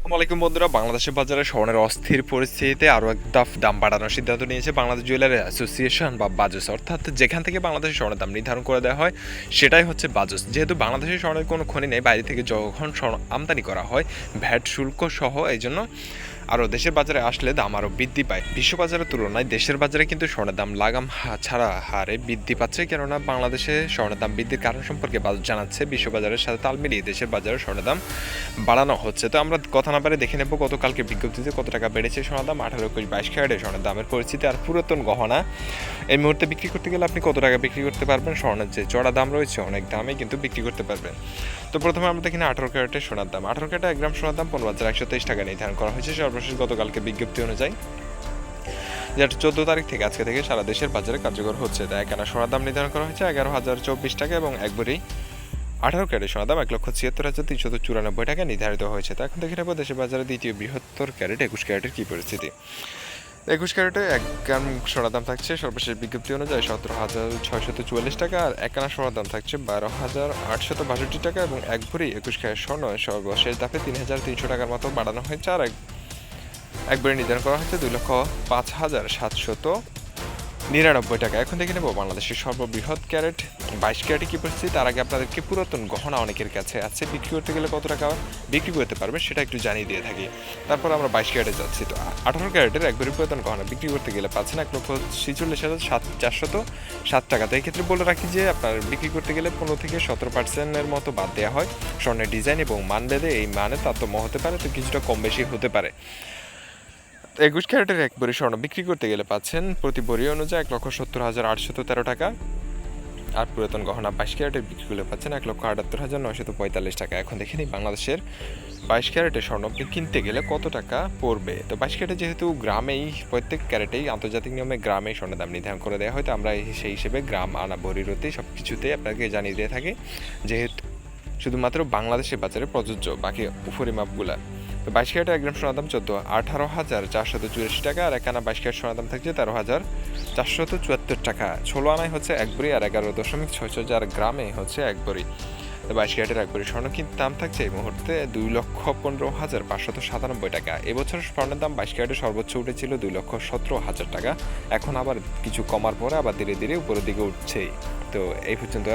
আসসালামাইকুম বন্ধুরা, বাংলাদেশের বাজারে স্বর্ণের অস্থির পরিস্থিতিতে আরও এক দফ দাম বাড়ানোর সিদ্ধান্ত নিয়েছে বাংলাদেশ জুয়েলারি অ্যাসোসিয়েশন বা বাজুস। অর্থাৎ যেখান থেকে বাংলাদেশের স্বর্ণের দাম নির্ধারণ করে দেওয়া হয় সেটাই হচ্ছে বাজুস। যেহেতু বাংলাদেশের স্বর্ণের কোনো খনি নেই, বাইরে থেকে যখন স্বর্ণ আমদানি করা হয় ভ্যাট শুল্ক সহ, এই জন্য আরও দেশের বাজারে আসলে দাম আরও বৃদ্ধি পায়। বিশ্ববাজারের তুলনায় দেশের বাজারে কিন্তু স্বর্ণের দাম লাগাম ছাড়া হারে বৃদ্ধি পাচ্ছে। কেননা বাংলাদেশে স্বর্ণের দাম বৃদ্ধির কারণ সম্পর্কে বাজার জানাচ্ছে, বিশ্ববাজারের সাথে তাল মিলিয়ে দেশের বাজারে স্বর্ণের দাম বাড়ানো হচ্ছে। তো আমরা কথা না পারে দেখে নেব গতকালকে বিজ্ঞপ্তিতে কত টাকা বেড়েছে স্বর্ণের দাম। 18, 21, 22 ক্যারেটে স্বর্ণের দামের পরিস্থিতি আর পুরাতন গহনা এই মুহূর্তে বিক্রি করতে গেলে আপনি কত টাকা বিক্রি করতে পারবেন। স্বর্ণের যে চড়া দাম রয়েছে অনেক দামে কিন্তু বিক্রি করতে পারবেন। তো প্রথমে আমরা দেখি 18 ক্যারেটের সোনার দাম। 18 ক্যারেটে 1 গ্রাম সোনার দাম 15,123 টাকা নির্ধারণ করা হয়েছে সর্বশেষ গতকালকে বিজ্ঞপ্তি অনুযায়ী, যেটা 14 তারিখ থেকে আজকে থেকে সারা দেশের বাজারে কার্যকর হচ্ছে। তাই 1 আনা সোনার দাম নির্ধারণ করা হয়েছে 11,024 টাকা এবং একবারই 18 ক্যারেট সোনার দাম 1,76,394 টাকা নির্ধারিত হয়েছে। তো এখন দেখে নেব দেশের বাজারে দ্বিতীয় বৃহত্তর ক্যারেট 21 ক্যারেটের কী পরিস্থিতি। 21 ক্যারেটে 1 গ্রাম সোনার দাম থাকছে সর্বশেষ বিজ্ঞপ্তি অনুযায়ী 17,644 টাকা, আর 1 আনা সোনার দাম থাকছে 12,862 টাকা এবং এক ভরি 21 ক্যারেট স্বর্ণ সর্বশেষ দাপে 3,300 টাকার মতো বাড়ানো হয়েছে। আর একবারে নির্ধারণ করা হয়েছে 2,05,799 টাকা। এখন দেখে নেব বাংলাদেশের সর্ববৃহৎ ক্যারেট 22 ক্যারেটে কী পরিস্থিতি। তার আগে আপনাদেরকে পুরাতন গহনা অনেকের কাছে আছে, বিক্রি করতে গেলে কত টাকা বিক্রি করতে পারবে সেটা একটু জানিয়ে দিয়ে থাকি। তারপর আমরা 22 ক্যারেটে যাচ্ছি। তো 18 ক্যারেটের একবারই পুরাতন গহনা বিক্রি করতে গেলে পাচ্ছেন 1,46,407 টাকা। তো এই ক্ষেত্রে বলে রাখি যে আপনার বিক্রি করতে গেলে 15 থেকে 17% মতো বাদ দেওয়া হয়। স্বর্ণের ডিজাইন এবং মান ভেদে এই মানে তারতম্য হতে পারে, তো কিছুটা কম বেশি হতে পারে। 21 ক্যারেটের এক ভরি স্বর্ণ বিক্রি করতে গেলে পাচ্ছেন প্রতি ভরি অনুযায়ী 1,70,813 টাকা, আর পুরাতন গহনা 22 ক্যারেটের বিক্রি করলে পাচ্ছেন 1,78,945 টাকা। এখন দেখে নিই বাংলাদেশের 22 ক্যারেটের স্বর্ণ আপনি কিনতে গেলে কত টাকা পড়বে। তো 22 ক্যারেটে যেহেতু গ্রামেই প্রত্যেক ক্যারেটেই আন্তর্জাতিক নিয়মে গ্রামেই স্বর্ণের দাম নির্ধারণ করে দেওয়া হয়, তো আমরা সেই হিসেবে গ্রাম আনা ভরিরতেই সব কিছুতেই আপনাকে জানিয়ে দিয়ে থাকি, যেহেতু শুধুমাত্র বাংলাদেশের বাজারে প্রযোজ্য, বাকি উপরিমাপগুলা। তো 22 ক্যারেটে 1 গ্রাম সোনার দাম 18,484 টাকা, আর 1 আনা 22 ক্যারেট সোনার দাম থাকছে 13,474 টাকা। 16 আনায় হচ্ছে এক ভরি, আর 11.64 গ্রামে হচ্ছে এক ভরি। তো 22 ক্যারেটের এক ভরি স্বর্ণ কিন্তু দাম থাকছে এই মুহূর্তে 2,15,597 টাকা। এবছর স্বর্ণের দাম 22 ক্যারেটে সর্বোচ্চ উঠেছিল 2,17,000 টাকা। এখন আবার কিছু কমার পরে আবার ধীরে ধীরে উপরের দিকে উঠছেই। তো এই পর্যন্ত